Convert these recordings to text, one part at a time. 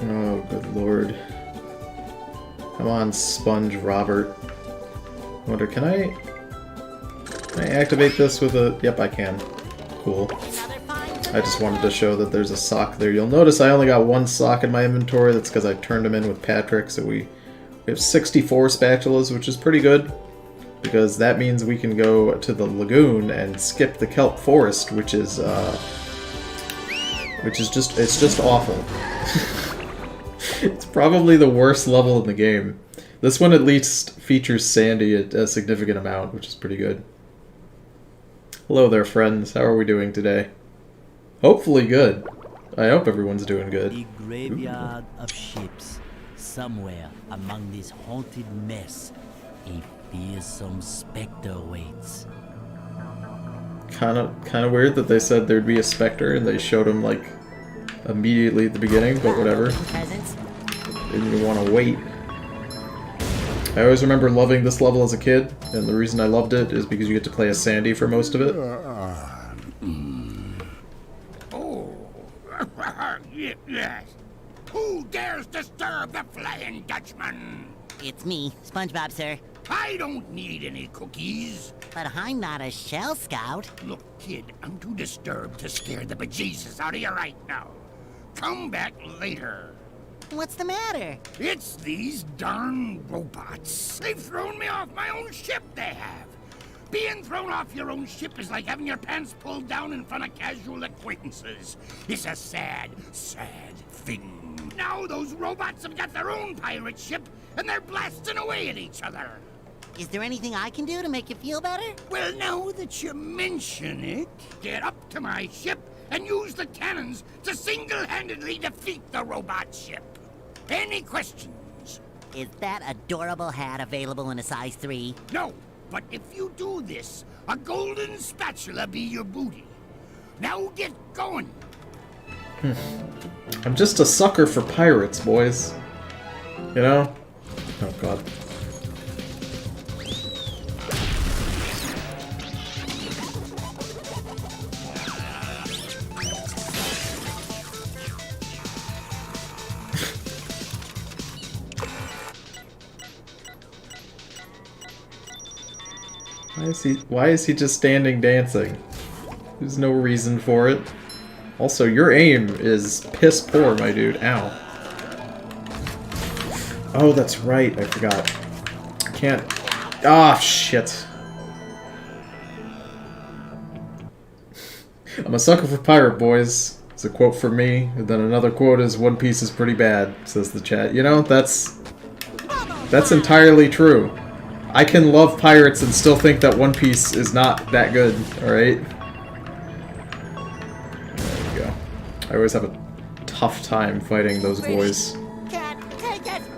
Oh, good lord. Come on, Sponge Robert. Wonder, can I activate this with a... Yep, I can. Cool. I just wanted to show that there's a sock there. You'll notice I only got one sock in my inventory. That's because I turned them in with Patrick, so we have 64 spatulas, which is pretty good. Because that means we can go to the lagoon and skip the kelp forest, which is just, it's just awful. It's probably the worst level in the game. This one at least features Sandy a significant amount, which is pretty good. Hello there, friends. How are we doing today? Hopefully good. I hope everyone's doing good. The graveyard of ships. Somewhere among this haunted mess, a fearsome specter waits. Kind of weird that they said there'd be a specter and they showed him like immediately at the beginning, but whatever. Didn't even want to wait. I always remember loving this level as a kid, and the reason I loved it is because you get to play as Sandy for most of it. Oh, yes. Who dares disturb the Flying Dutchman? It's me, Spongebob, sir. I don't need any cookies. But I'm not a Shell Scout. Look, kid, I'm too disturbed to scare the bejesus out of you right now. Come back later. What's the matter? It's these darn robots. They've thrown me off my own ship, they have. Being thrown off your own ship is like having your pants pulled down in front of casual acquaintances. It's a sad, sad thing. Now those robots have got their own pirate ship, and they're blasting away at each other. Is there anything I can do to make you feel better? Well, now that you mention it, get up to my ship and use the cannons to single-handedly defeat the robot ship. Any questions? Is that adorable hat available in a size 3? No, but if you do this, a golden spatula be your booty. Now get going. I'm just a sucker for pirates, boys. You know? Oh god. Why is he just standing dancing? There's no reason for it. Also, your aim is piss poor, my dude. Ow. Oh, that's right. I forgot. I can't... Ah, shit. I'm a sucker for pirate, boys. It's a quote from me. And then another quote is, One Piece is pretty bad, says the chat. You know, that's entirely true. I can love pirates and still think that One Piece is not that good, alright? There we go. I always have a tough time fighting those boys.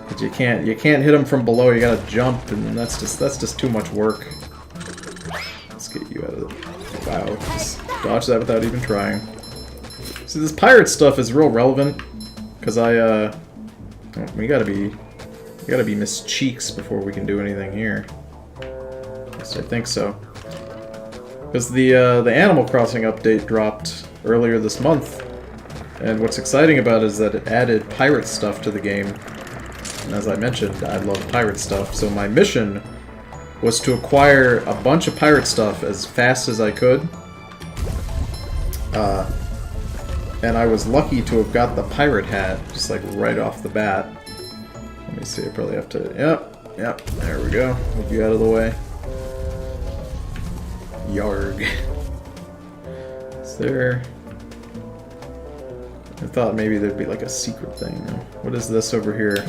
But you can't hit them from below, you gotta jump, and that's just too much work. Let's get you out of the... Wow, just dodge that without even trying. See, this pirate stuff is real relevant, because we gotta be Miss Cheeks before we can do anything here. At least I think so. Because the Animal Crossing update dropped earlier this month, and what's exciting about it is that it added pirate stuff to the game. And as I mentioned, I love pirate stuff, so my mission was to acquire a bunch of pirate stuff as fast as I could. And I was lucky to have got the pirate hat, just like right off the bat. Let me see, I probably have to... Yep, there we go. Move you out of the way. Yarg. Is there... I thought maybe there'd be like a secret thing. What is this over here?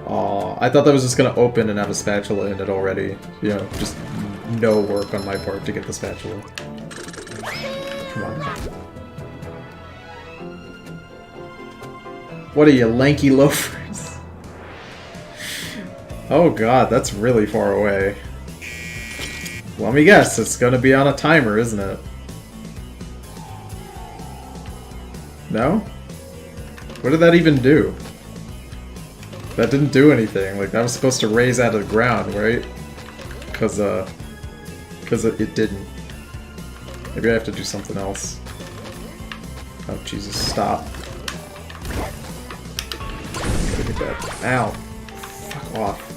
Aw, I thought that was just gonna open and have a spatula in it already. You know, just no work on my part to get the spatula. Come on. What are you, lanky loafers? Oh god, that's really far away. Let me guess, it's gonna be on a timer, isn't it? No? What did that even do? That didn't do anything. Like, that was supposed to raise out of the ground, right? Because it didn't. Maybe I have to do something else. Oh, Jesus, stop. Gotta get that. Ow. Fuck off.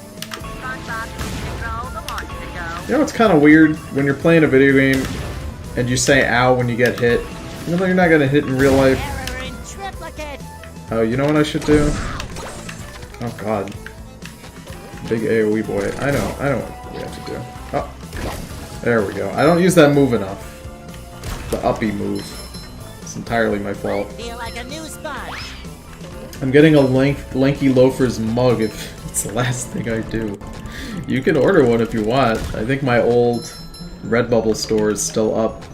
You know what's kind of weird? When you're playing a video game and you say ow when you get hit, even though you're not gonna hit in real life. Oh, you know what I should do? Oh god. Big AoE boy. I know what we have to do. Oh. There we go. I don't use that move enough. The uppy move. It's entirely my fault. Feel like a new sponge. I'm getting a Lanky Loafer's mug if it's the last thing I do. You can order one if you want. I think my old Redbubble store is still up.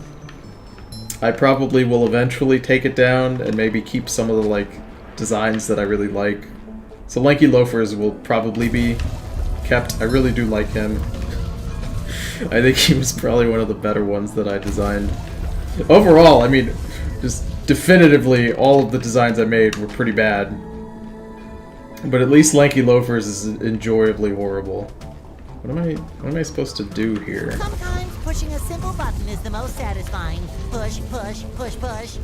I probably will eventually take it down and maybe keep some of the like designs that I really like. So Lanky Loafers will probably be kept. I really do like him. I think he was probably one of the better ones that I designed. Overall, I mean, just definitively all of the designs I made were pretty bad. But at least Lanky Loafers is enjoyably horrible. What am I supposed to do here? Sometimes pushing a simple button is the most satisfying. Push, push, push, push.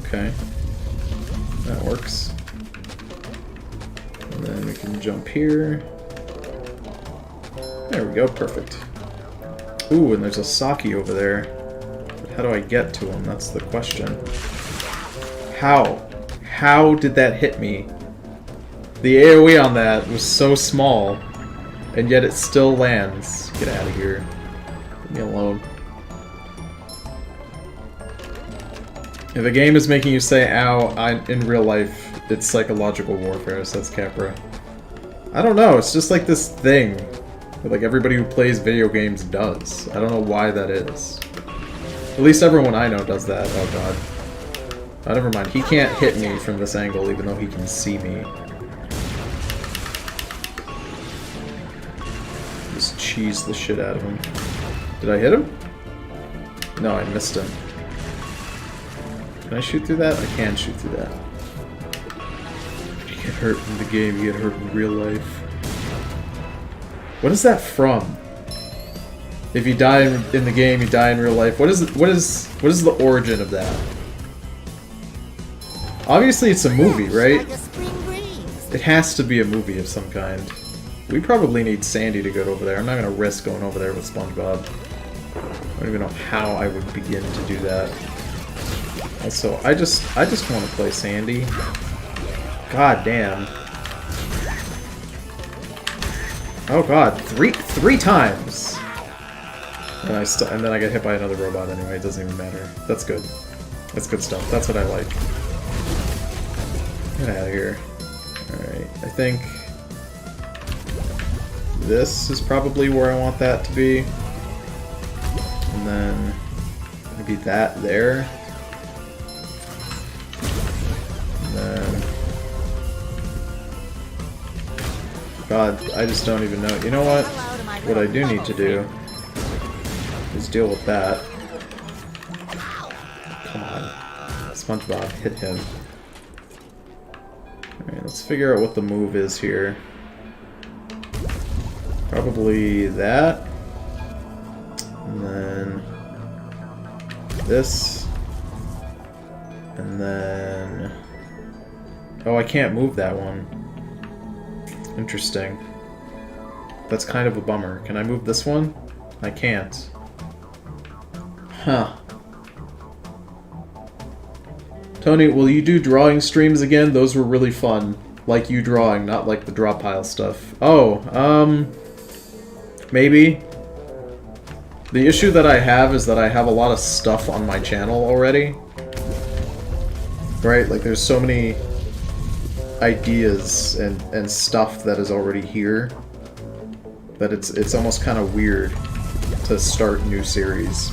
Okay. That works. And then we can jump here. There we go, perfect. Ooh, and there's a Saki over there. But how do I get to him? That's the question. How? How did that hit me? The AoE on that was so small, and yet it still lands. Get out of here. Leave me alone. If a game is making you say ow in real life, it's psychological warfare, says Capra. I don't know, it's just like this thing that like everybody who plays video games does. I don't know why that is. At least everyone I know does that. Oh god. Oh, never mind. He can't hit me from this angle even though he can see me. Just cheese the shit out of him. Did I hit him? No, I missed him. Can I shoot through that? I can shoot through that. You get hurt in the game, you get hurt in real life. What is that from? If you die in the game, you die in real life. What is the origin of that? Obviously it's a movie, right? It has to be a movie of some kind. We probably need Sandy to go over there. I'm not gonna risk going over there with Spongebob. I don't even know how I would begin to do that. Also, I just want to play Sandy. God damn. Oh god, three times. And then I get hit by another robot anyway. It doesn't even matter. That's good. That's good stuff. That's what I like. Get out of here. All right, I think this is probably where I want that to be. And then maybe that there. And then... God, I just don't even know. You know what? What I do need to do is deal with that. Come on. SpongeBob, hit him. Alright, let's figure out what the move is here. Probably that. And then this. And then... Oh, I can't move that one. Interesting. That's kind of a bummer. Can I move this one? I can't. Huh. Tony, will you do drawing streams again? Those were really fun. Like you drawing, not like the draw pile stuff. Oh, maybe. The issue that I have is that I have a lot of stuff on my channel already. Right? Like there's so many ideas and stuff that is already here that it's almost kind of weird to start new series.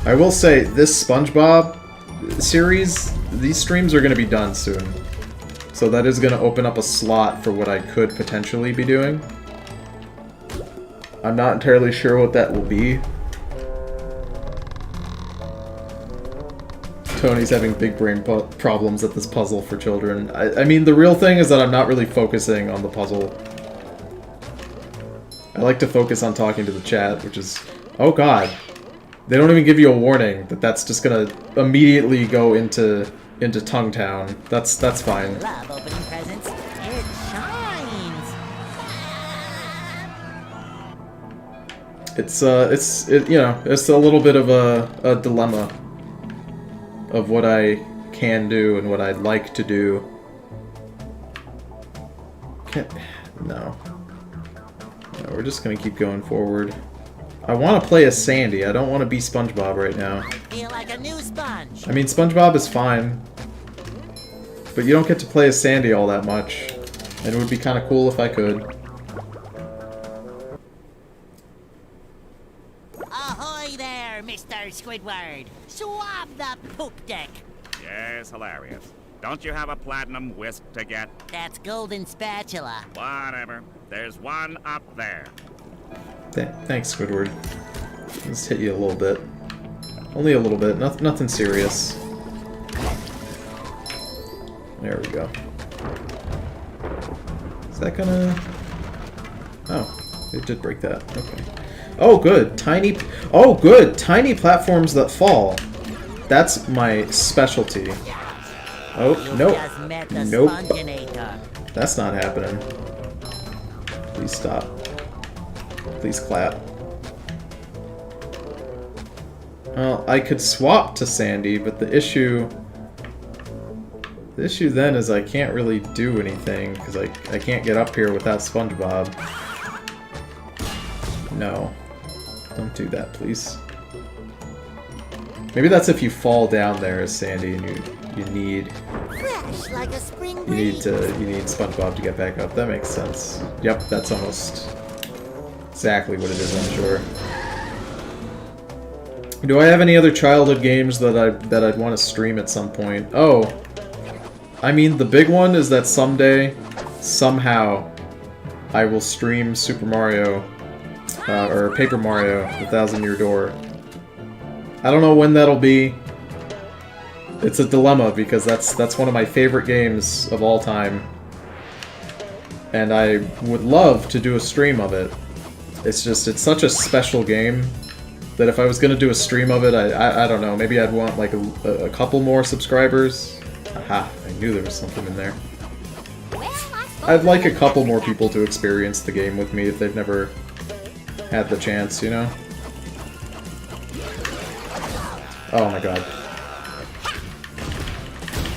I will say this SpongeBob series, these streams are going to be done soon, so that is going to open up a slot for what I could potentially be doing. I'm not entirely sure what that will be. Tony's having big brain problems at this puzzle for children. I mean, the real thing is that I'm not really focusing on the puzzle. I like to focus on talking to the chat, which is... Oh god. They don't even give you a warning that that's just gonna immediately go into Tongue Town. That's fine. Love opening presents. It shines. It's you know, it's a little bit of a dilemma of what I can do and what I'd like to do. No, we're just gonna keep going forward. I want to play as Sandy. I don't want to be SpongeBob right now. I feel like a new sponge. I mean, SpongeBob is fine, but you don't get to play as Sandy all that much, and it would be kind of cool if I could. Ahoy there, Mr. Squidward. Swab the poop deck. Yes, hilarious. Don't you have a platinum whisk to get? That's golden spatula. Whatever. There's one up there. Thanks, Squidward. Just hit you a little bit. Only a little bit. Nothing serious. There we go. Is that gonna... Oh, it did break that. Okay. Oh, good. Oh, good. Tiny platforms that fall. That's my specialty. Oh, nope. Just met the Nope. Sponginator. That's not happening. Please stop. Please clap. Well, I could swap to Sandy, but the issue then is I can't really do anything, because I can't get up here without SpongeBob. No. Don't do that, please. Maybe that's if you fall down there as Sandy and you need Fresh like a spring you breeze. need SpongeBob to get back up. That makes sense. Yep, that's almost exactly what it is, I'm sure. Do I have any other childhood games that I'd want to stream at some point? Oh, I mean, the big one is that someday, somehow, I will stream Super Mario, or Paper Mario, The Thousand-Year Door. I don't know when that'll be. It's a dilemma because that's one of my favorite games of all time, and I would love to do a stream of it. It's such a special game that if I was gonna do a stream of it, I don't know, maybe I'd want like a couple more subscribers. Aha, I knew there was something in there. I'd like a couple more people to experience the game with me if they've never had the chance, you know? Oh my god.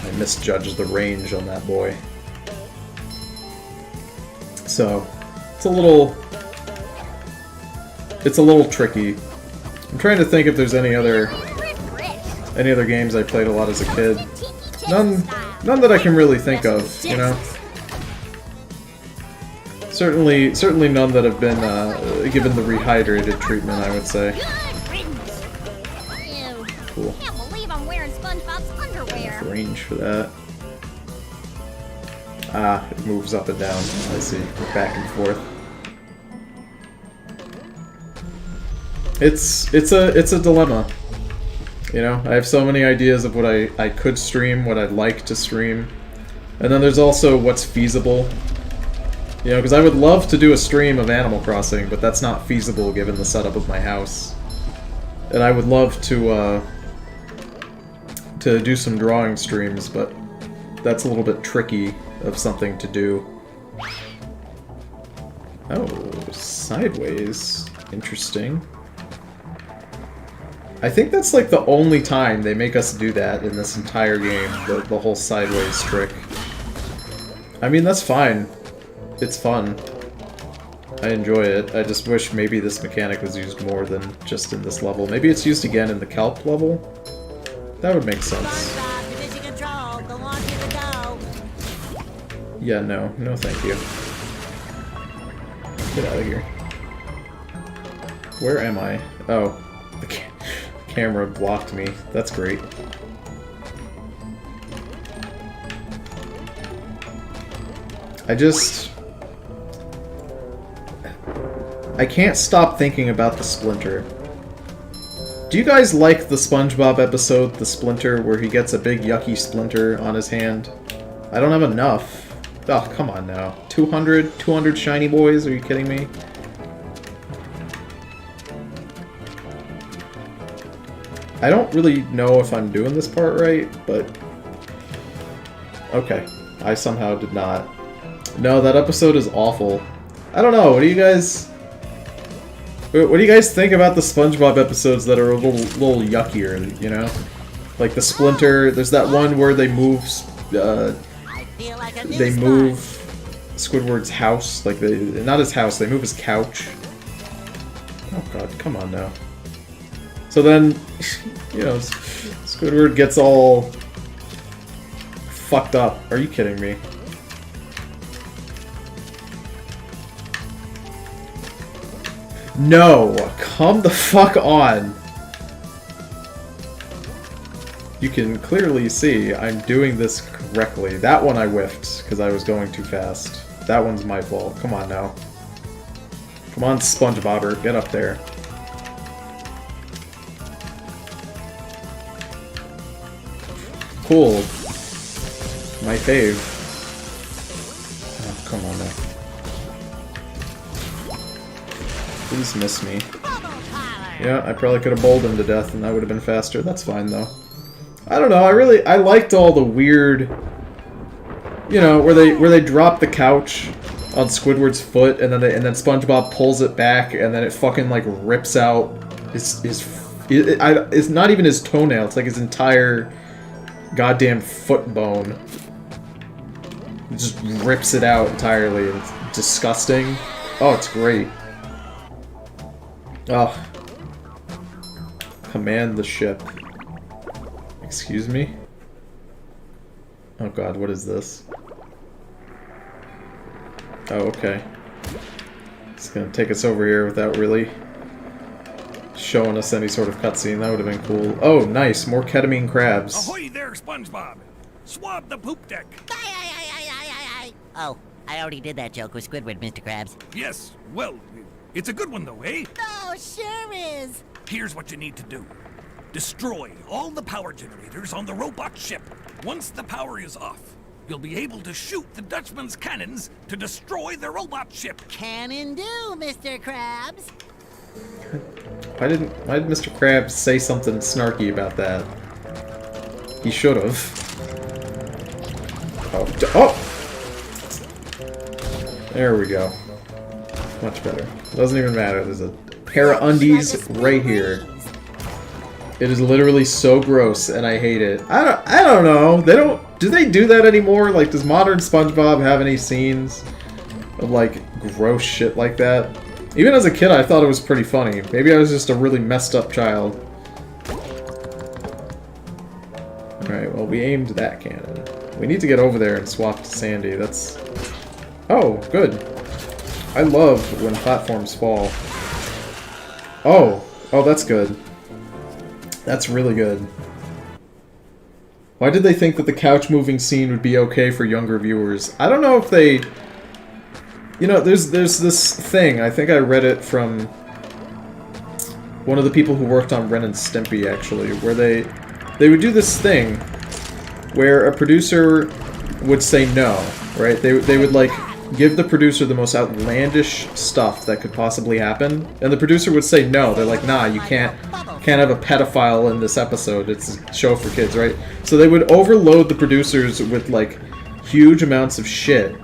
I misjudged the range on that boy. So, it's a little tricky. I'm trying to think if there's any other games I played a lot as a kid. None that I can really think of, you know? Certainly none that have been given the Rehydrated treatment, I would say. Cool. Can't believe I'm wearing SpongeBob's underwear. Range for that. Ah, it moves up and down. I see. Back and forth. It's a dilemma. You know, I have so many ideas of what I could stream, what I'd like to stream. And then there's also what's feasible. You know, because I would love to do a stream of Animal Crossing, but that's not feasible given the setup of my house. And I would love to do some drawing streams, but that's a little bit tricky of something to do. Oh, sideways. Interesting. I think that's like the only time they make us do that in this entire game, the whole sideways trick. I mean, that's fine. It's fun. I enjoy it. I just wish maybe this mechanic was used more than just in this level. Maybe it's used again in the kelp level? That would make sense. SpongeBob, division control. Go on to the go. Yeah, no. No, thank you. Get out of here. Where am I? Oh. The camera blocked me. That's great. I can't stop thinking about the Splinter. Do you guys like the SpongeBob episode, The Splinter, where he gets a big yucky splinter on his hand? I don't have enough. Oh, come on now. 200 shiny boys? Are you kidding me? I don't really know if I'm doing this part right, but... Okay. I somehow did not. No, that episode is awful. I don't know, what do you guys... What do you guys think about the SpongeBob episodes that are a little yuckier, you know? Like the Splinter, there's that one where they move... I feel like a new they sponge. move Squidward's house, like not his house, they move his couch. Oh god, come on now. So then, you know, Squidward gets all fucked up. Are you kidding me? No! Come the fuck on! You can clearly see I'm doing this correctly. That one I whiffed, because I was going too fast. That one's my fault. Come on now. Come on, SpongeBobber, get up there. Cool. My fave. Oh, come on now. Please miss me. Yeah, I probably could have bowled him to death and that would have been faster. That's fine though. I don't know, I liked all the weird, you know, where they drop the couch on Squidward's foot and then SpongeBob pulls it back and then it fucking like rips out it's not even his toenail, it's like his entire goddamn foot bone. It just rips it out entirely and it's disgusting. Oh, it's great. Oh. Command the ship. Excuse me? Oh god, what is this? Oh, okay. It's gonna take us over here without really showing us any sort of cutscene. That would have been cool. Oh, nice! More ketamine crabs. Ahoy there, SpongeBob! Swab the poop deck! Oh, I already did that joke with Squidward, Mr. Krabs. Yes, well, it's a good one though, eh? Oh, sure is. Here's what you need to do. Destroy all the power generators on the robot ship. Once the power is off, you'll be able to shoot the Dutchman's cannons to destroy the robot ship. Cannon do, Mr. Krabs. Why did Mr. Krabs say something snarky about that? He should have. Oh! There we go. Much better. Doesn't even matter. There's a pair of undies right here. It is literally so gross, and I hate it. I don't know. Do they do that anymore? Like, does modern SpongeBob have any scenes of like gross shit like that? Even as a kid, I thought it was pretty funny. Maybe I was just a really messed up child. Alright, well, we aimed that cannon. We need to get over there and swap to Sandy. That's... Oh, good. I love when platforms fall. Oh! Oh, that's good. That's really good. Why did they think that the couch moving scene would be okay for younger viewers? I don't know if they... You know, there's this thing, I think I read it from one of the people who worked on Ren and Stimpy, actually, where they would do this thing where a producer would say no, right? They would, like, give the producer the most outlandish stuff that could possibly happen, and the producer would say no. They're like, nah, you can't have a pedophile in this episode. It's a show for kids, right? So they would overload the producers with, like, huge amounts of shit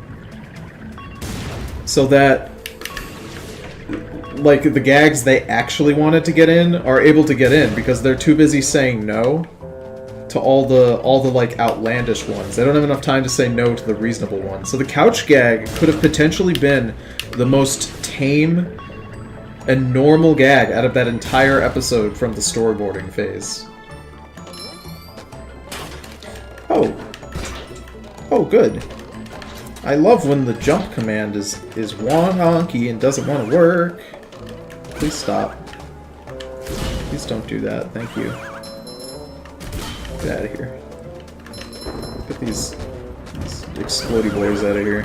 so that, like, the gags they actually wanted to get in are able to get in because they're too busy saying no to all the like outlandish ones. They don't have enough time to say no to the reasonable ones. So the couch gag could have potentially been the most tame and normal gag out of that entire episode from the storyboarding phase. Oh. Oh, good. I love when the jump command is wonky and doesn't want to work. Please stop. Please don't do that. Thank you. Get out of here. Get these explodey boys out of here.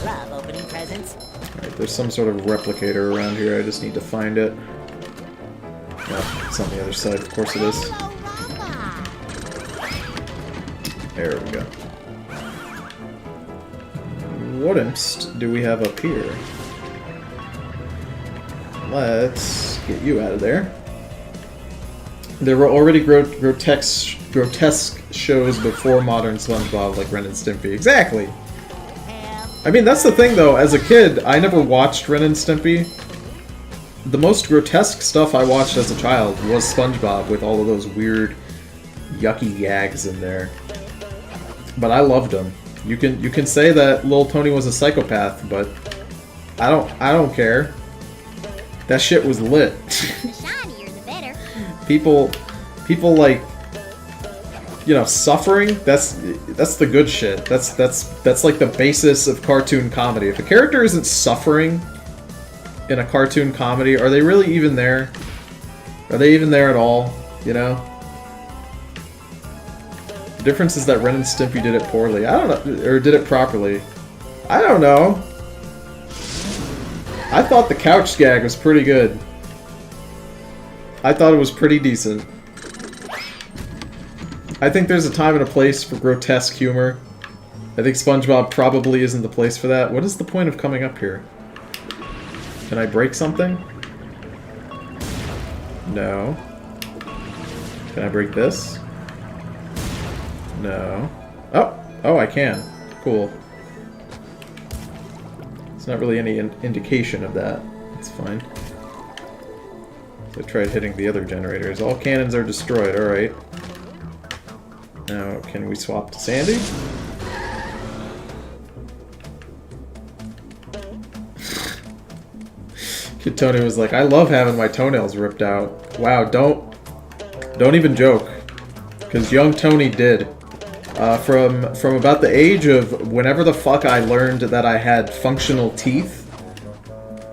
Love opening presents. Alright, there's some sort of replicator around here. I just need to find it. No, it's on the other side. Of course it is. There we go. What imps do we have up here? Let's get you out of there. There were already grotesque shows before modern SpongeBob, like Ren and Stimpy. Exactly! I mean, that's the thing, though. As a kid, I never watched Ren and Stimpy. The most grotesque stuff I watched as a child was SpongeBob, with all of those weird, yucky gags in there. But I loved them. You can say that Lil Tony was a psychopath, but I don't care. That shit was lit. The shinier, the better. People like, you know, suffering. That's the good shit. That's like the basis of cartoon comedy. If a character isn't suffering in a cartoon comedy, are they really even there? Are they even there at all? You know. The difference is that Ren and Stimpy did it poorly. I don't know, or did it properly. I don't know. I thought the couch gag was pretty good. I thought it was pretty decent. I think there's a time and a place for grotesque humor. I think SpongeBob probably isn't the place for that. What is the point of coming up here? Can I break something? No. Can I break this? No. Oh, I can. Cool. It's not really any indication of that. It's fine. So I tried hitting the other generators. All cannons are destroyed, alright. Now, can we swap to Sandy? Kid Tony was like, I love having my toenails ripped out. Wow, don't even joke. Because young Tony did. From about the age of whenever the fuck I learned that I had functional teeth,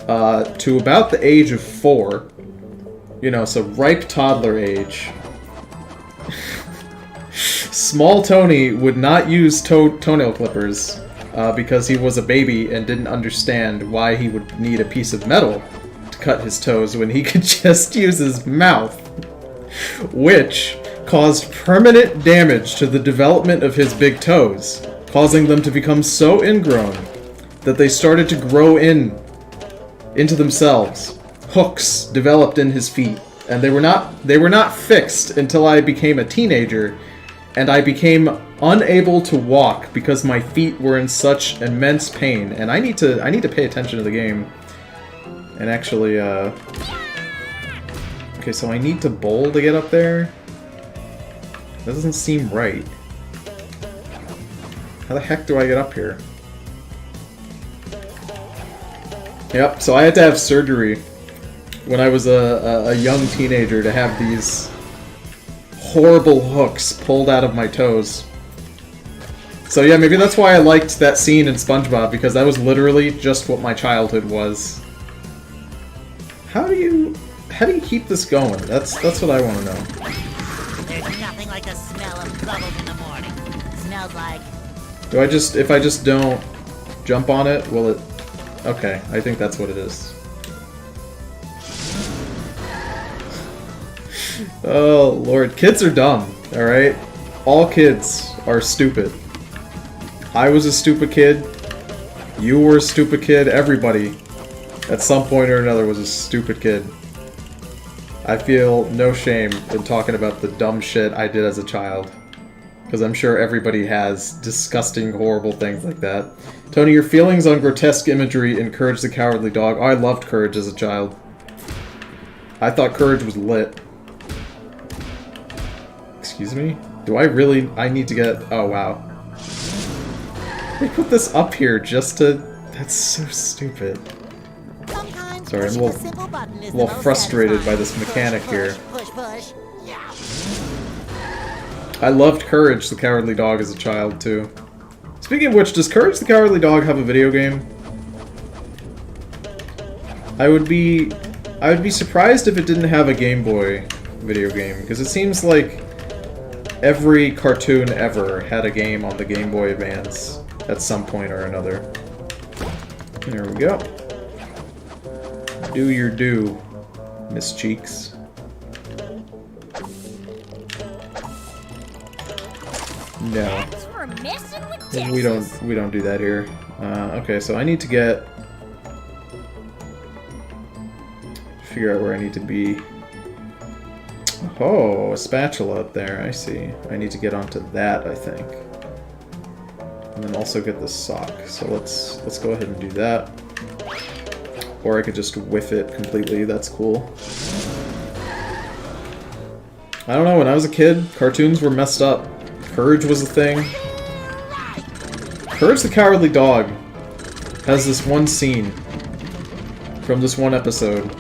to about the age of 4, you know, so ripe toddler age, small Tony would not use toenail clippers because he was a baby and didn't understand why he would need a piece of metal to cut his toes when he could just use his mouth, which caused permanent damage to the development of his big toes, causing them to become so ingrown that they started to grow into themselves. Hooks developed in his feet, and they were not fixed until I became a teenager, and I became unable to walk because my feet were in such immense pain. And I need to pay attention to the game. And actually, okay, so I need to bowl to get up there. That doesn't seem right. How the heck do I get up here? Yep, so I had to have surgery when I was a young teenager to have these horrible hooks pulled out of my toes. So yeah, maybe that's why I liked that scene in SpongeBob, because that was literally just what my childhood was. How do you keep this going? That's what I want to know. There's nothing like the smell of bubbles in the morning. Smells like... If I just don't jump on it, will it... Okay, I think that's what it is. Oh, Lord. Kids are dumb, alright? All kids are stupid. I was a stupid kid. You were a stupid kid. Everybody, at some point or another, was a stupid kid. I feel no shame in talking about the dumb shit I did as a child. Because I'm sure everybody has disgusting, horrible things like that. Tony, your feelings on grotesque imagery in Courage the Cowardly Dog. Oh, I loved Courage as a child. I thought Courage was lit. Excuse me? Do I really... I need to get... Oh, wow. They put this up here just to... That's so stupid. Sorry, I'm a little frustrated by this mechanic here. Push. I loved Courage the Cowardly Dog as a child, too. Speaking of which, does Courage the Cowardly Dog have a video game? I would be surprised if it didn't have a Game Boy video game, because it seems like every cartoon ever had a game on the Game Boy Advance at some point or another. There we go. Do your do, Miss Cheeks. No. Thanks for messing with We don't do that here. Okay, so I need to figure out where I need to be. Oh, a spatula up there, I see. I need to get onto that, I think. And then also get the sock. So let's go ahead and do that. Or I could just whiff it completely, that's cool. I don't know, when I was a kid, cartoons were messed up. Courage was a thing. Courage the Cowardly Dog has this one scene from this one episode.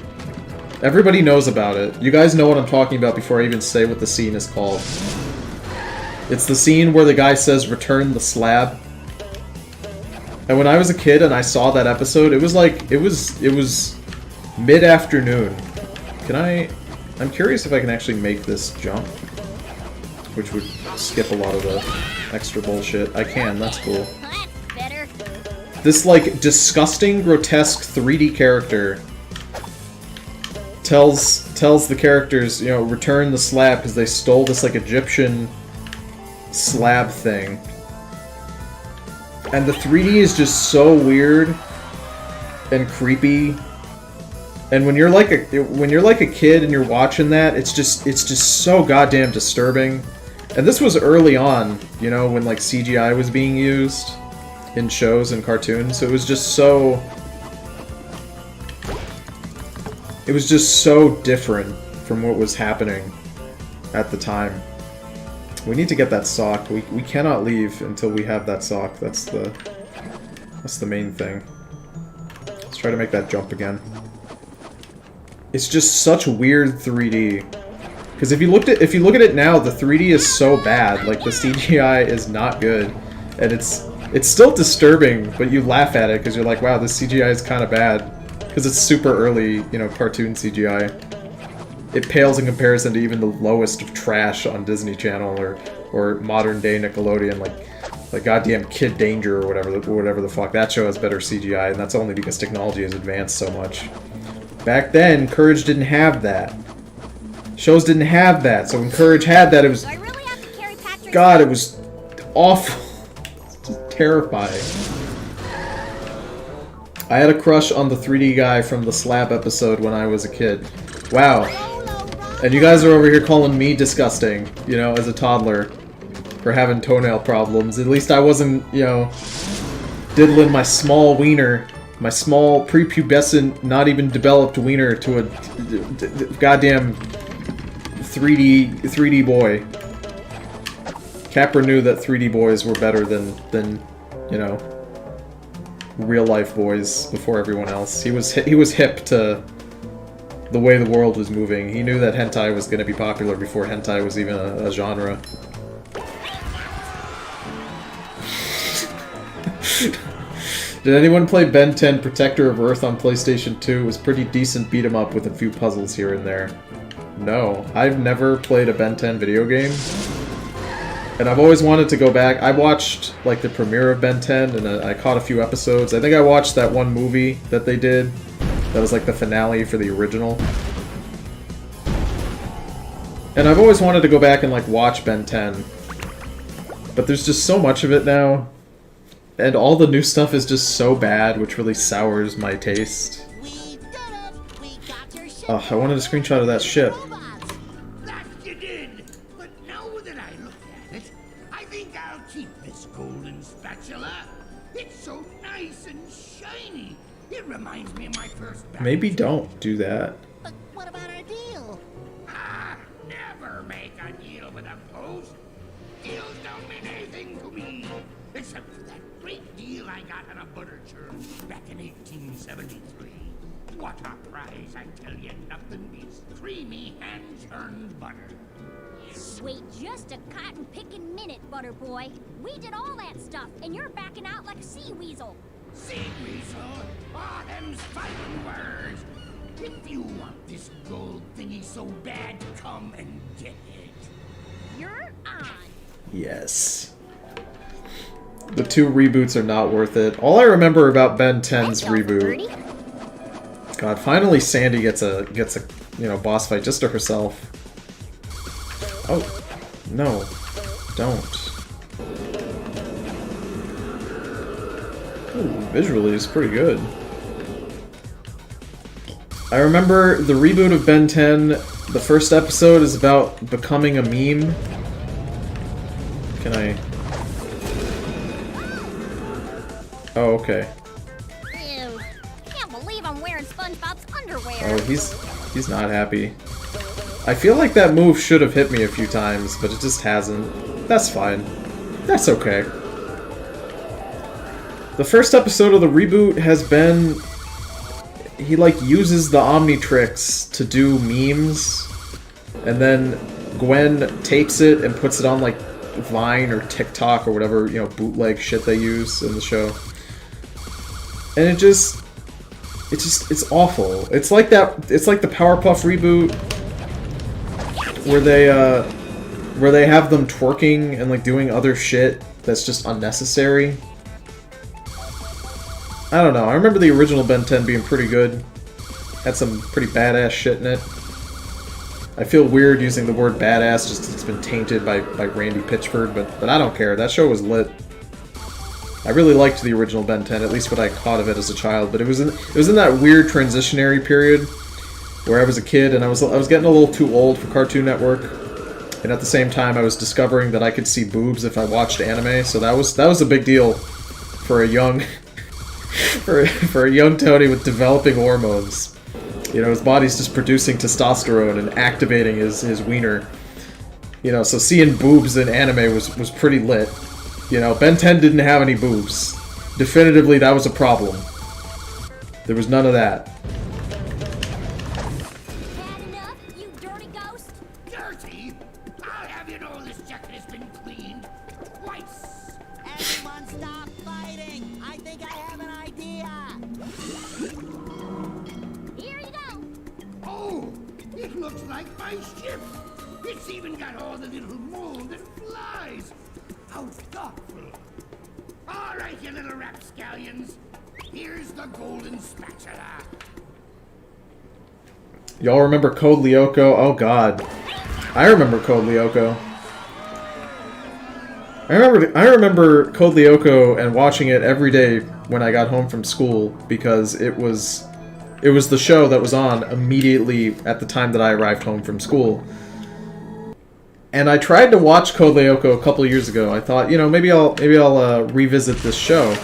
Everybody knows about it. You guys know what I'm talking about before I even say what the scene is called. It's the scene where the guy says, "Return the slab." And when I was a kid and I saw that episode, it was like, it was mid-afternoon. I'm curious if I can actually make this jump. Which would skip a lot of the extra bullshit. I can, that's cool. That's better. This, like, disgusting, grotesque 3D character tells the characters, you know, return the slab because they stole this, like, Egyptian slab thing. And the 3D is just so weird and creepy. And when you're like a kid and you're watching that, it's just so goddamn disturbing. And this was early on, you know, when like CGI was being used in shows and cartoons. So it was just so different from what was happening at the time. We need to get that sock. We cannot leave until we have that sock. That's the main thing. Let's try to make that jump again. It's just such weird 3D. Because if you look at it now, the 3D is so bad. Like the CGI is not good, and it's still disturbing. But you laugh at it because you're like, wow, this CGI is kind of bad. Because it's super early, you know, cartoon CGI. It pales in comparison to even the lowest of trash on Disney Channel or modern day Nickelodeon, like goddamn Kid Danger or whatever the fuck. That show has better CGI, and that's only because technology has advanced so much. Back then, Courage didn't have that. Shows didn't have that, so when Courage had that, it was... Do I really have to carry Patrick's... God, it was awful. Just terrifying. I had a crush on the 3D guy from the Slab episode when I was a kid. Wow. And you guys are over here calling me disgusting, you know, as a toddler, for having toenail problems. At least I wasn't, you know, diddling my small wiener, my small prepubescent, not even developed wiener to a goddamn 3D boy. Capra knew that 3D boys were better than you know, real life boys before everyone else. He was hip to the way the world was moving. He knew that hentai was going to be popular before hentai was even a genre. Did anyone play Ben 10 Protector of Earth on PlayStation 2? It was pretty decent beat 'em up with a few puzzles here and there. No, I've never played a Ben 10 video game. And I've always wanted to go back. I watched like the premiere of Ben 10 and I caught a few episodes. I think I watched that one movie that they did. That was like the finale for the original. And I've always wanted to go back and like watch Ben 10. But there's just so much of it now. And all the new stuff is just so bad, which really sours my taste. Oh, I wanted a screenshot of that ship. That you did! But now that I look at it, I think I'll keep this golden spatula. It's so nice and shiny. It reminds me of my first battle. Maybe don't do that. But what about our deal? Ah, never make a deal with a ghost. Deals don't mean anything to me. Except for that great deal I got on a butter churn back in 1873. What a prize, I tell you, nothing beats creamy hand-churned butter. Wait just a cotton-picking minute, Butter Boy. We did all that stuff, and you're backing out like a sea weasel. Sea weasel? Ah, them's fighting words. If you want this gold thingy so bad, come and get it. You're on. Yes. The 2 reboots are not worth it. All I remember about Ben 10's reboot. God, finally Sandy gets a you know, boss fight just to herself. Oh, no, don't. Ooh, visually it's pretty good. I remember the reboot of Ben 10, The first episode is about becoming a meme. Can I... Oh, okay. Ew. Can't believe I'm wearing SpongeBob's underwear. Oh, he's not happy. I feel like that move should have hit me a few times, but it just hasn't. That's fine. That's okay. The first episode of the reboot has been... He, like, uses the Omnitrix to do memes, and then Gwen takes it and puts it on, like, Vine or TikTok or whatever, you know, bootleg shit they use in the show. And it's awful. It's like the Powerpuff reboot where they have them twerking and like doing other shit that's just unnecessary. I don't know. I remember the original Ben 10 being pretty good. Had some pretty badass shit in it. I feel weird using the word badass just 'cause it's been tainted by Randy Pitchford, but I don't care. That show was lit. I really liked the original Ben 10, at least what I caught of it as a child, but it was in that weird transitionary period where I was a kid and I was getting a little too old for Cartoon Network, and at the same time I was discovering that I could see boobs if I watched anime, so that was a big deal for a young for a young Tony with developing hormones. You know, his body's just producing testosterone and activating his wiener. You know, so seeing boobs in anime was pretty lit. You know, Ben 10 didn't have any boobs. Definitively, that was a problem. There was none of that. Had enough, you dirty ghost? Dirty? I'll have you know this jacket has been cleaned twice. Everyone stop fighting! I think I have an idea! Here you go. Oh, it looks like my ship. It's even got all the little mold that flies. How thoughtful. All right, you little rapscallions. Here's the golden spatula. Y'all remember Code Lyoko? Oh god. I remember Code Lyoko. I remember Code Lyoko and watching it every day when I got home from school because it was the show that was on immediately at the time that I arrived home from school. And I tried to watch Code Lyoko a couple of years ago. I thought, you know, maybe I'll revisit this show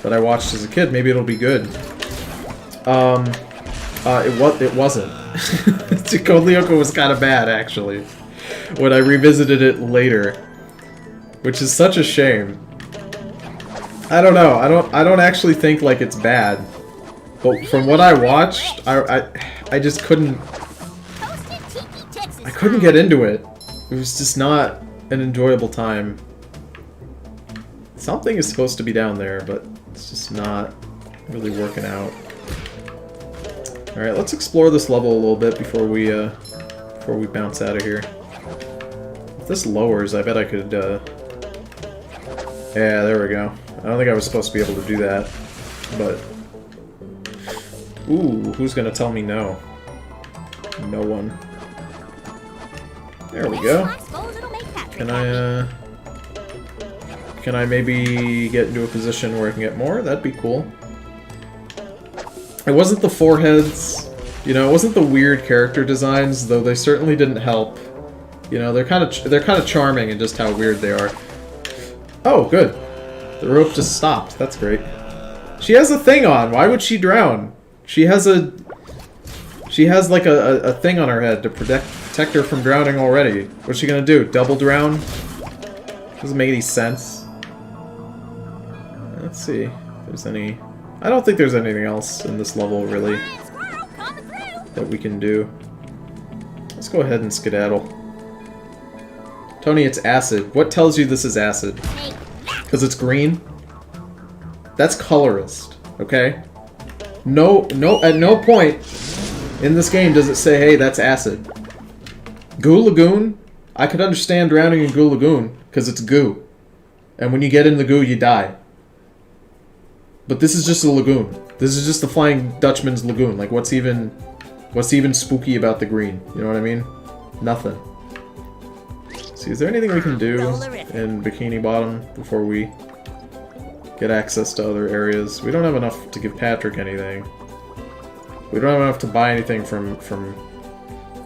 that I watched as a kid. Maybe it'll be good. It wasn't. Code Lyoko was kind of bad, actually, when I revisited it later, which is such a shame. I don't know. I don't actually think like it's bad, but from what I watched, I just couldn't. I couldn't get into it. It was just not an enjoyable time. Something is supposed to be down there, but it's just not really working out. Alright, let's explore this level a little bit before we bounce out of here. If this lowers, I bet I could, yeah, there we go. I don't think I was supposed to be able to do that, but... Ooh, who's gonna tell me no? No one. There we go. Can I maybe get into a position where I can get more? That'd be cool. It wasn't the foreheads, you know, it wasn't the weird character designs, though they certainly didn't help. You know, they're kind of charming in just how weird they are. Oh, good. The rope just stopped. That's great. She has a thing on. Why would she drown? She has like a thing on her head to protect her from drowning already. What's she gonna do? Double drown? Doesn't make any sense. Let's see if there's any... I don't think there's anything else in this level, really, that we can do. Let's go ahead and skedaddle. Tony, it's acid. What tells you this is acid? Because it's green? That's colorist, okay? No, at no point in this game does it say, hey, that's acid. Goo Lagoon? I could understand drowning in Goo Lagoon, because it's goo. And when you get in the goo, you die. But this is just a lagoon. This is just the Flying Dutchman's lagoon. Like, what's even spooky about the green? You know what I mean? Nothing. See, is there anything we can do in Bikini Bottom before we get access to other areas? We don't have enough to give Patrick anything. We don't have enough to buy anything from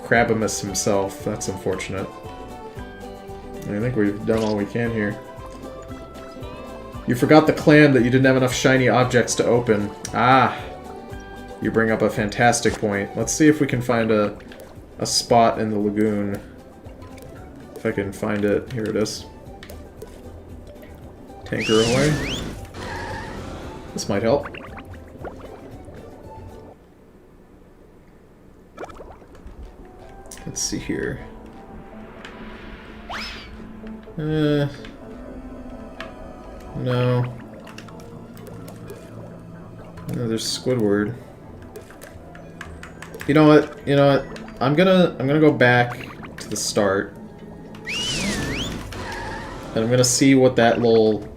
Crabimus himself. That's unfortunate. I think we've done all we can here. You forgot the clan that you didn't have enough shiny objects to open. Ah! You bring up a fantastic point. Let's see if we can find a spot in the lagoon. If I can find it. Here it is. Tanker away. This might help. Let's see here. No. No, there's Squidward. You know what? You know what? I'm gonna go back to the start. And I'm gonna see what that little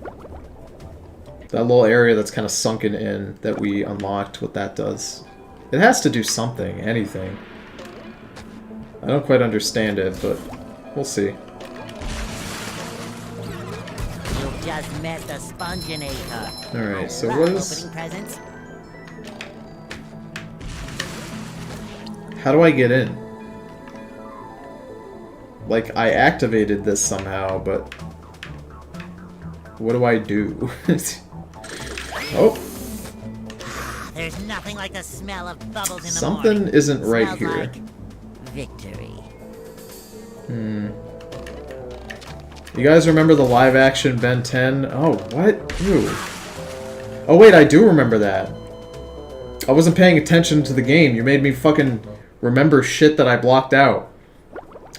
area that's kind of sunken in that we unlocked, what that does. It has to do something, anything. I don't quite understand it, but we'll see. You've just met the Spongebob. Alright, so what is... Opening presents? How do I get in? Like, I activated this somehow, but... What do I do? Oh! There's nothing like the smell of bubbles in the Something morning. isn't right Smells here. like victory. You guys remember the live-action Ben 10? Oh, what? Ew. Oh wait, I do remember that. I wasn't paying attention to the game. You made me fucking remember shit that I blocked out.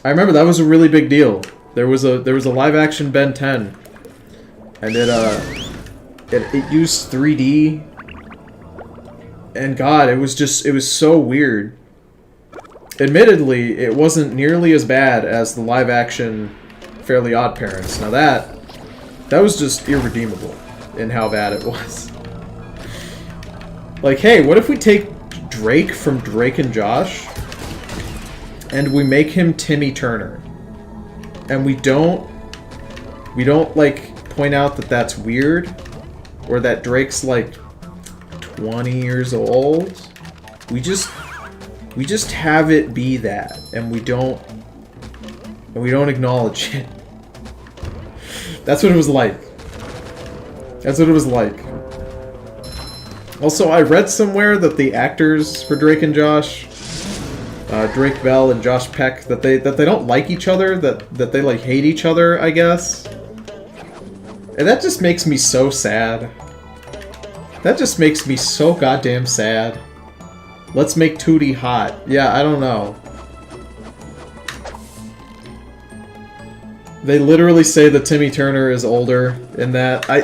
I remember that was a really big deal. There was a live-action Ben 10, and it used 3D. And God, it was so weird. Admittedly, it wasn't nearly as bad as the live-action Fairly Odd Parents. Now that was just irredeemable in how bad it was. Like, hey, what if we take Drake from Drake and Josh and we make him Timmy Turner? And we don't like point out that that's weird, or that Drake's like 20 years old. We just have it be that, and we don't acknowledge it. That's what it was like. That's what it was like. Also, I read somewhere that the actors for Drake and Josh, Drake Bell and Josh Peck, that they don't like each other, that they like hate each other, I guess. And that just makes me so sad. That just makes me so goddamn sad. Let's make Tootie hot. Yeah, I don't know. They literally say that Timmy Turner is older in that. I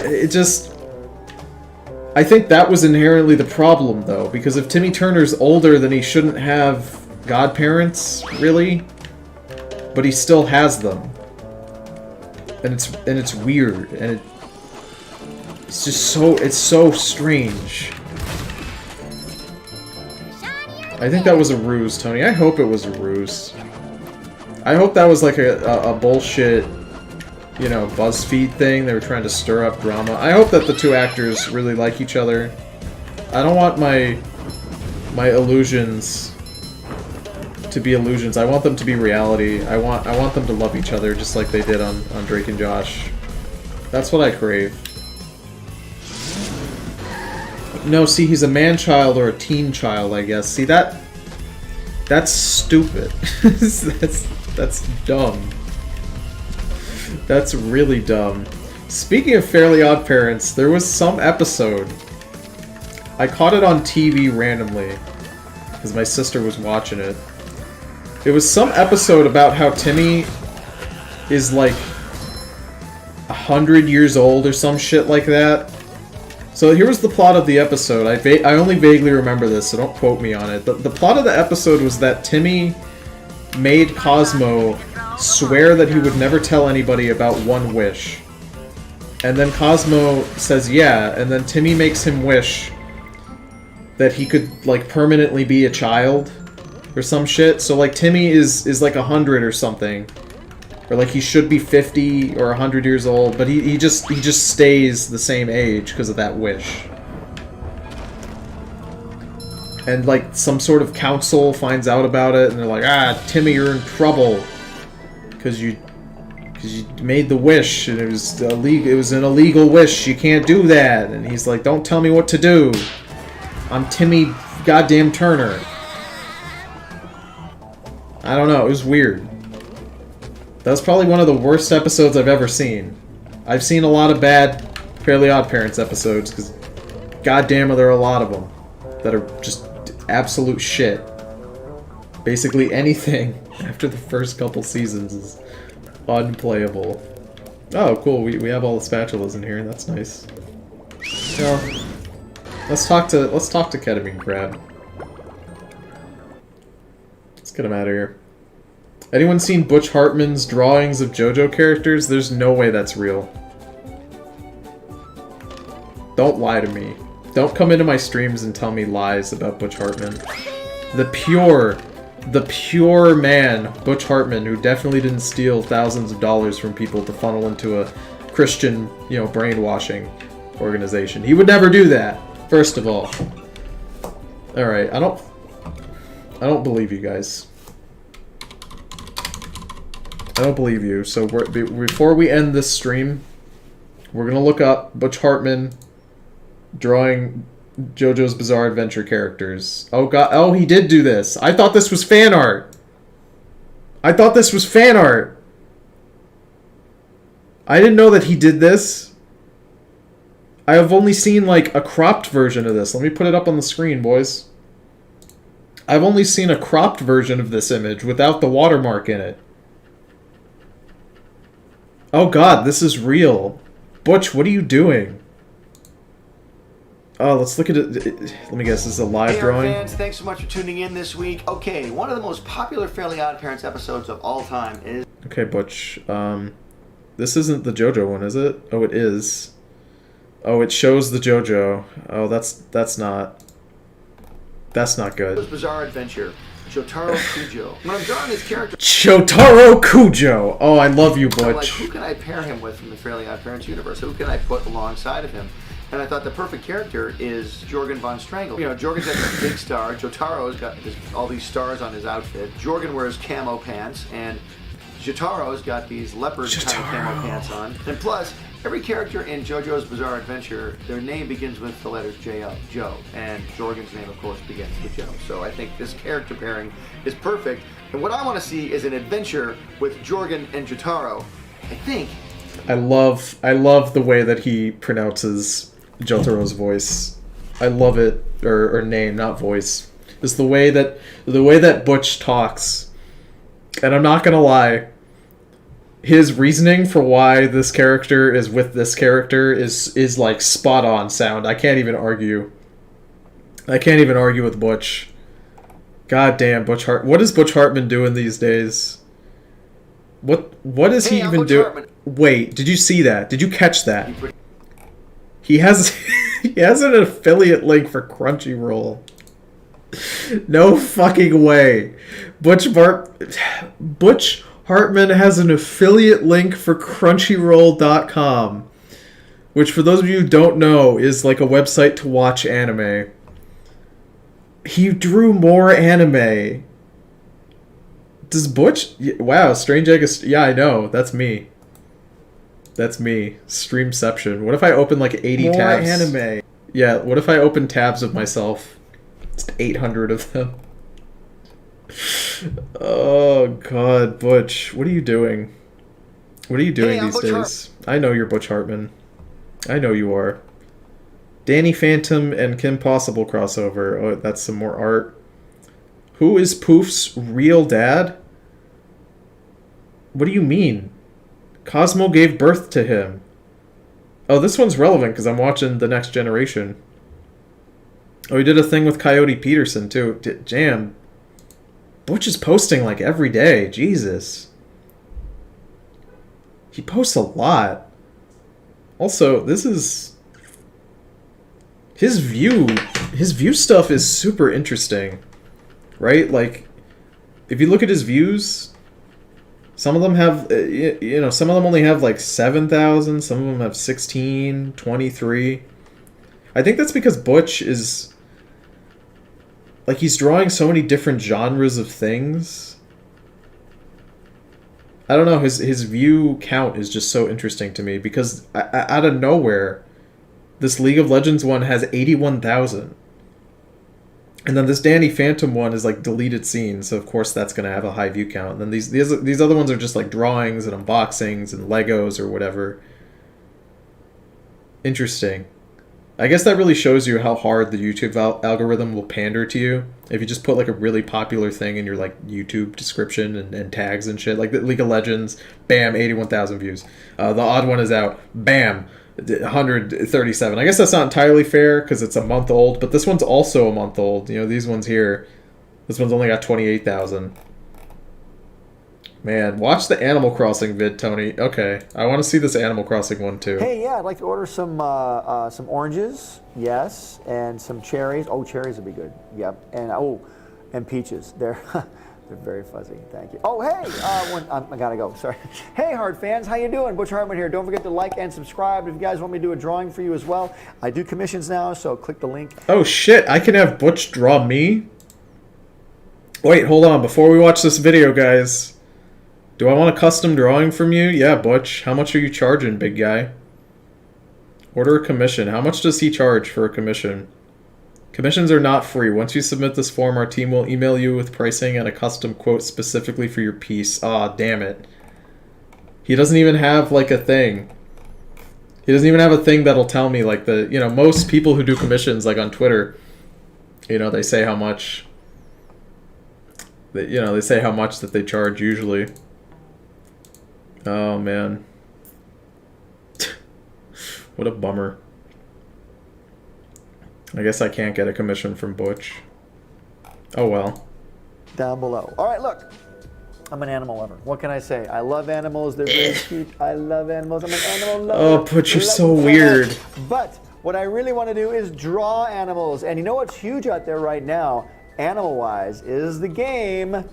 think that was inherently the problem, though, because if Timmy Turner's older, then he shouldn't have godparents, really. But he still has them. And it's weird, and it's just so strange. I think that was a ruse, Tony. I hope it was a ruse. I hope that was like a bullshit, you know, BuzzFeed thing. They were trying to stir up drama. I hope that the two actors really like each other. I don't want my illusions to be illusions. I want them to be reality. I want them to love each other just like they did on Drake and Josh. That's what I crave. No, see, he's a man-child or a teen child, I guess. See, that's stupid. That's dumb. That's really dumb. Speaking of Fairly Odd Parents, there was some episode. I caught it on TV randomly, because my sister was watching it. It was some episode about how Timmy is like 100 years old or some shit like that. So here was the plot of the episode. I only vaguely remember this, so don't quote me on it. The plot of the episode was that Timmy made Cosmo swear that he would never tell anybody about one wish. And then Cosmo says yeah, and then Timmy makes him wish that he could, like, permanently be a child or some shit. So, like, Timmy is like 100 or something. Or, like, he should be 50 or 100 years old, but he just stays the same age because of that wish. and like some sort of council finds out about it, and they're like, ah, Timmy, you're in trouble because you made the wish, and it was illegal. It was an illegal wish. You can't do that. And he's like, don't tell me what to do. I'm Timmy goddamn Turner. I don't know. It was weird. That was probably one of the worst episodes I've ever seen. I've seen a lot of bad Fairly Odd Parents episodes, because goddamn, there are a lot of them that are just absolute shit. Basically anything after the first couple seasons is unplayable. Oh, cool. We have all the spatulas in here. That's nice. Well, let's talk to Ketamine Crab. Let's get him out of here. Anyone seen Butch Hartman's drawings of JoJo characters? There's no way that's real. Don't lie to me. Don't come into my streams and tell me lies about Butch Hartman. The pure man, Butch Hartman, who definitely didn't steal thousands of dollars from people to funnel into a Christian, you know, brainwashing organization. He would never do that, first of all. Alright, I don't believe you guys. I don't believe you. So before we end this stream, we're gonna look up Butch Hartman drawing JoJo's Bizarre Adventure characters. Oh god, oh, he did do this. I thought this was fan art. I thought this was fan art. I didn't know that he did this. I have only seen like a cropped version of this. Let me put it up on the screen, boys. I've only seen a cropped version of this image without the watermark in it. Oh god, this is real. Butch, what are you doing? Oh, let's look at it. Let me guess, this is a live drawing? Fans, thanks so much for tuning in this week. Okay, one of the most popular Fairly Odd Parents episodes of all time is... Okay, Butch. This isn't the JoJo one, is it? Oh, it is. Oh, it shows the JoJo. Oh, that's not good. Bizarre Adventure. Jotaro Kujo. When I'm drawing this character... Jotaro Kujo! Oh, I love you, Butch. I'm like, who can I pair him with from the Fairly Odd Parents universe? Who can I put alongside of him? And I thought the perfect character is Jorgen von Strangle. You know, Jorgen's got this big star. Jotaro's got all these stars on his outfit. Jorgen wears camo pants, and Jotaro's got these leopard kind of camo pants on. And plus, every character in JoJo's Bizarre Adventure, their name begins with the letters J-O, Joe. And Jorgen's name, of course, begins with Joe. So I think this character pairing is perfect. And what I want to see is an adventure with Jorgen and Jotaro. I think... I love the way that he pronounces Jotaro's voice. I love it, or name, not voice. It's the way that Butch talks. And I'm not gonna lie, his reasoning for why this character is with this character is like spot on sound. I can't even argue. I can't even argue with Butch. God damn, Butch Hart. What is Butch Hartman doing these days? What is he even doing? Wait, did you see that? Did you catch that? He has an affiliate link for Crunchyroll. No fucking way. Butch Hartman has an affiliate link for Crunchyroll.com, which for those of you who don't know is like a website to watch anime. He drew more anime. Does Butch... Wow, Strange Egg is... Yeah, I know. That's me. That's me. Streamception. What if I open like 80 more tabs? Anime. Yeah, what if I open tabs of myself? It's 800 of them. Oh god, Butch. What are you doing? What are you doing these days? I know you're Butch Hartman. I know you are. Danny Phantom and Kim Possible crossover. Oh, that's some more art. Who is Poof's real dad? What do you mean? Cosmo gave birth to him. Oh, this one's relevant because I'm watching The Next Generation. Oh, he did a thing with Coyote Peterson, too. Damn. Butch is posting, like, every day. Jesus. He posts a lot. Also, this is... His view stuff is super interesting. Right? Like, if you look at his views... Some of them have, some of them only have like 7,000. Some of them have 16, 23. I think that's because Butch is like, he's drawing so many different genres of things. I don't know, his view count is just so interesting to me, because out of nowhere, this League of Legends one has 81,000. And then this Danny Phantom one is like deleted scenes, so of course that's going to have a high view count. And then these other ones are just like drawings and unboxings and Legos or whatever. Interesting. I guess that really shows you how hard the YouTube algorithm will pander to you. If you just put like a really popular thing in your like YouTube description and tags and shit. Like the League of Legends, bam, 81,000 views. The odd one is out, bam, 137. I guess that's not entirely fair because it's a month old, but this one's also a month old. You know, these ones here, this one's only got 28,000. Man, watch the Animal Crossing vid, Tony. Okay, I want to see this Animal Crossing one too. Hey, yeah, I'd like to order some oranges, yes, and some cherries. Oh, cherries would be good. Yep, and peaches. They're very fuzzy. Thank you. Oh, hey, I gotta go. Sorry. Hey, Hard fans, how you doing? Butch Hartman here. Don't forget to like and subscribe if you guys want me to do a drawing for you as well. I do commissions now, so click the link. Oh shit! I can have Butch draw me. Wait, hold on. Before we watch this video, guys. Do I want a custom drawing from you? Yeah, Butch. How much are you charging, big guy? Order a commission. How much does he charge for a commission? Commissions are not free. Once you submit this form, our team will email you with pricing and a custom quote specifically for your piece. Aw, damn it. He doesn't even have, like, a thing. He doesn't even have a thing that'll tell me, like, the... You know, most people who do commissions, like, on Twitter, you know, they say how much... You know, they say how much that they charge usually. Oh, man. What a bummer. I guess I can't get a commission from Butch. Oh, well. Down below. All right, look. I'm an animal lover. What can I say? I love animals. They're very cute. I love animals. I'm an animal lover. Oh, Butch, you're so weird. But what I really want to do is draw animals. And you know what's huge out there right now, animal-wise, is the game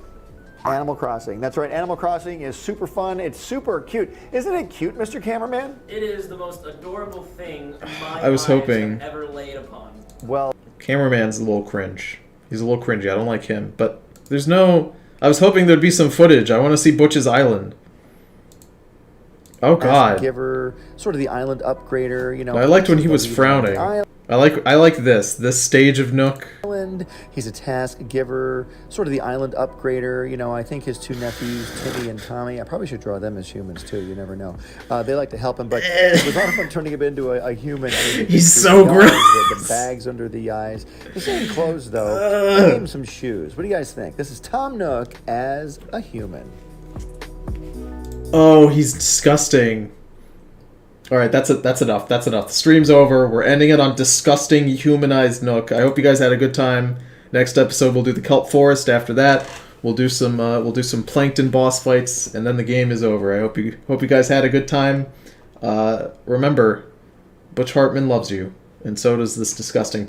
Animal Crossing. That's right, Animal Crossing is super fun. It's super cute. Isn't it cute, Mr. Cameraman? It is the most adorable thing my I was eyes hoping. have ever laid upon. Well, Cameraman's a little cringe. He's a little cringy. I don't like him. But there's no... I was hoping there'd be some footage. I want to see Butch's island. Oh, God. Giver, sort of the island upgrader, you know. I liked when he was frowning. I like this stage of Nook. He's a task giver, sort of the island upgrader. You know, I think his two nephews, Timmy and Tommy, I probably should draw them as humans too. You never know. They like to help him, but it was a lot of fun turning him into a human. He's so gross. The bags under the eyes. The same clothes though. Give him some shoes. What do you guys think? This is Tom Nook as a human. Oh, he's disgusting. Alright, that's enough. That's enough. The stream's over. We're ending it on disgusting, humanized Nook. I hope you guys had a good time. Next episode, we'll do the Kelp Forest. After that, we'll do some plankton boss fights, and then the game is over. I hope you guys had a good time. Remember, Butch Hartman loves you, and so does this disgusting